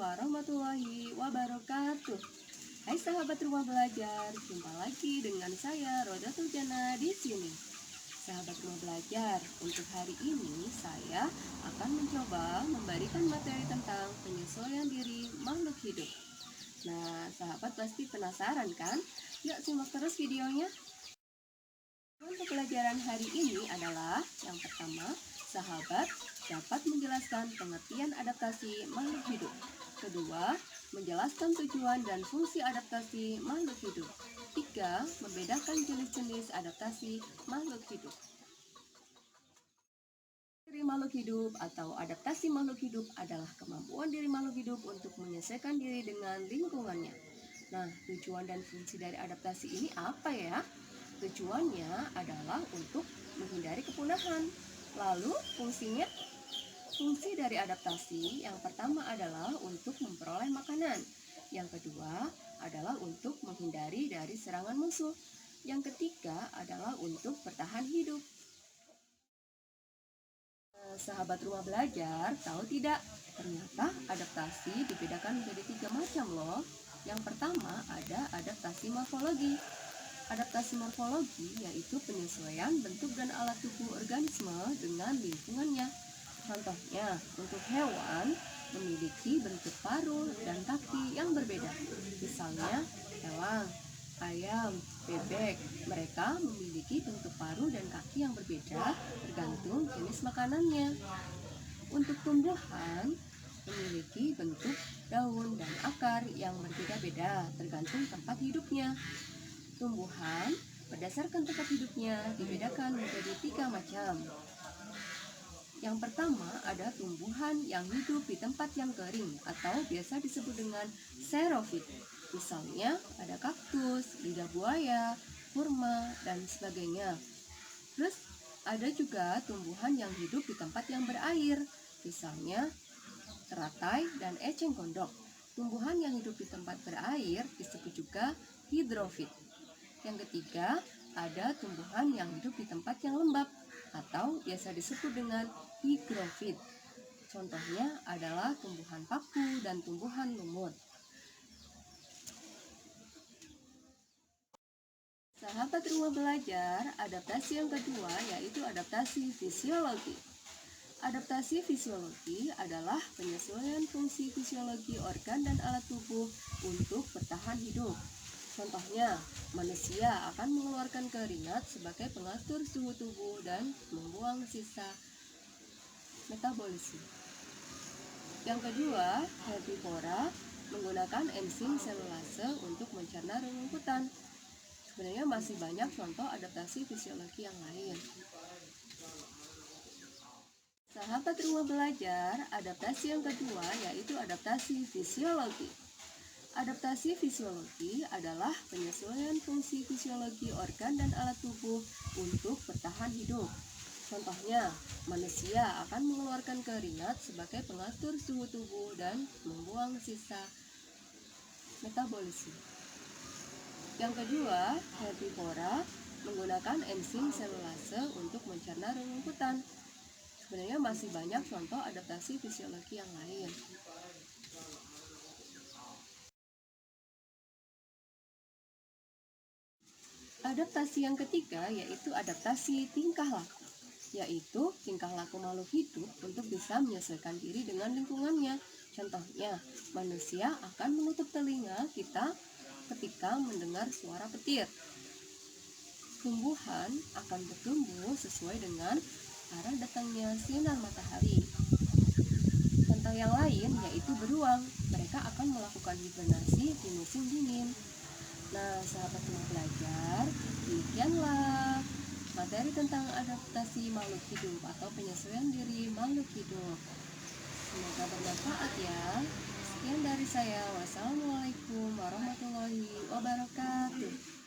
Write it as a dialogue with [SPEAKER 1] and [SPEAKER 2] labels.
[SPEAKER 1] warahmatullahi wabarakatuh. Hai sahabat rumah belajar, jumpa lagi dengan saya Rodatul Jana di sini. Sahabat rumah belajar, untuk hari ini saya akan mencoba memberikan materi tentang penyesuaian diri makhluk hidup. Nah, sahabat pasti penasaran kan? Yuk simak terus videonya. Untuk pelajaran hari ini adalah yang pertama, sahabat dapat menjelaskan pengertian adaptasi makhluk hidup. Kedua, menjelaskan tujuan dan fungsi adaptasi makhluk hidup. Tiga, membedakan jenis-jenis adaptasi makhluk hidup. Diri makhluk hidup atau adaptasi makhluk hidup adalah kemampuan diri makhluk hidup untuk menyesuaikan diri dengan lingkungannya. Nah, tujuan dan fungsi dari adaptasi ini apa ya? Tujuannya adalah untuk menghindari kepunahan. Lalu fungsinya? Fungsi dari adaptasi yang pertama adalah untuk memperoleh makanan. Yang kedua adalah untuk menghindari dari serangan musuh. Yang ketiga adalah untuk bertahan hidup. Sahabat rumah belajar, tahu tidak? Ternyata adaptasi dibedakan menjadi 3 macam loh. Yang pertama ada adaptasi morfologi. Adaptasi morfologi yaitu penyesuaian bentuk dan alat tubuh organisme dengan lingkungannya. Contohnya, untuk hewan memiliki bentuk paruh dan kaki yang berbeda. Misalnya, elang, ayam, bebek. Mereka memiliki bentuk paruh dan kaki yang berbeda tergantung jenis makanannya. Untuk tumbuhan memiliki bentuk daun dan akar yang berbeda-beda tergantung tempat hidupnya. Tumbuhan berdasarkan tempat hidupnya dibedakan menjadi 3 macam. Yang pertama ada tumbuhan yang hidup di tempat yang kering atau biasa disebut dengan xerofit. Misalnya ada kaktus, lidah buaya, kurma, dan sebagainya. Terus ada juga tumbuhan yang hidup di tempat yang berair. Misalnya teratai dan eceng gondok. Tumbuhan yang hidup di tempat berair disebut juga hidrofit. Yang ketiga, ada tumbuhan yang hidup di tempat yang lembab atau biasa disebut dengan higrofit. Contohnya adalah tumbuhan paku dan tumbuhan lumut. Sahabat rumah belajar, adaptasi yang kedua yaitu adaptasi fisiologi. Adaptasi fisiologi adalah penyesuaian fungsi fisiologi organ dan alat tubuh untuk bertahan hidup. Contohnya, manusia akan mengeluarkan keringat sebagai pengatur suhu tubuh dan membuang sisa metabolisme. Yang kedua, herbivora menggunakan enzim selulase untuk mencerna rumputan. Sebenarnya masih banyak contoh adaptasi fisiologi yang lain. Sahabat rumah belajar, adaptasi yang kedua yaitu adaptasi fisiologi. Adaptasi fisiologi adalah penyesuaian fungsi fisiologi organ dan alat tubuh untuk bertahan hidup. Contohnya, manusia akan mengeluarkan keringat sebagai pengatur suhu tubuh dan membuang sisa metabolisme. Yang kedua, herbivora menggunakan enzim selulase untuk mencerna rumputan. Sebenarnya masih banyak contoh adaptasi fisiologi yang lain. Adaptasi yang ketiga yaitu adaptasi tingkah laku, yaitu tingkah laku makhluk hidup untuk bisa menyesuaikan diri dengan lingkungannya. Contohnya, manusia akan menutup telinga kita ketika mendengar suara petir. Tumbuhan akan bertumbuh sesuai dengan arah datangnya sinar matahari. Contoh yang lain yaitu beruang, mereka akan melakukan hibernasi di musim dingin. Nah, sahabat rumah belajar, demikianlah materi tentang adaptasi makhluk hidup atau penyesuaian diri makhluk hidup. Semoga bermanfaat ya. Sekian dari saya. Wassalamualaikum warahmatullahi wabarakatuh.